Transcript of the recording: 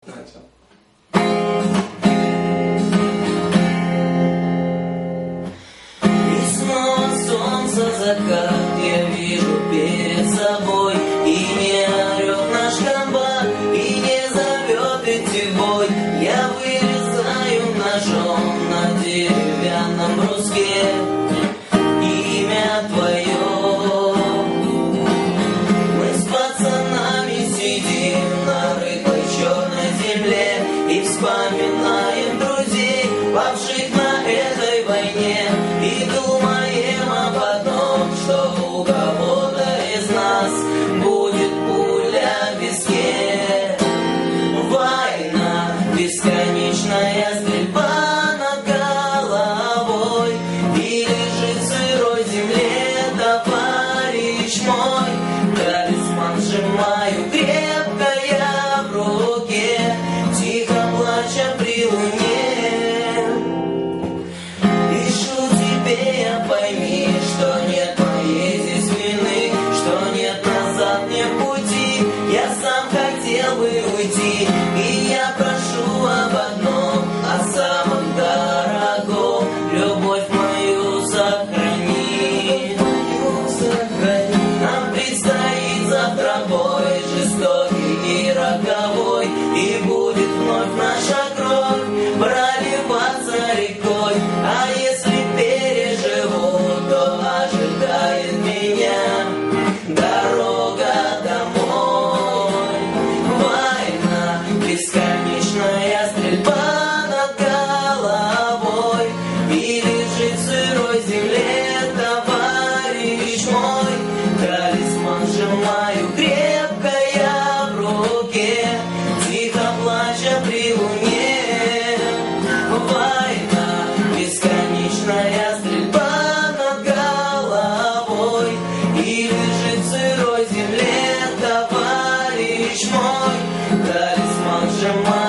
И снова солнце, закат я вижу перед собой, и не орет наш комбат, и не зовет идти в бой. Я вырезаю ножом на деревянном бруске имя твое. Мы с пацанами сидим на рыхлой черной земле и вспоминаем друзей, павших на этой войне, и думаем об одном, что у кого-то из нас будет пуля в виске. Война, бесконечная стрельба над головой, и лежит в сырой земле товарищ мой. Талисман сжимаю крепко я в руке, тихо плача при луне. Пишу тебе, я пойми, что нет моей здесь вины, что нет назад мне пути. Я сам хотел бы уйти, и я прошу об одном, о самом дорогом: любовь мою сохрани. Нам предстоит завтра бой, жестокий и роковой, и будет вновь наша кровь проливаться рекой. А если переживу, то ожидает меня дорога домой. Война, бесконечная стрельба над головой, и лежит в сырой земле товарищ мой. Талисман сжимаю крепко я в руке, тихо плача при луне. Война, бесконечная стрельба над головой, и лежит в сырой земле товарищ мой. Талисман сжимаю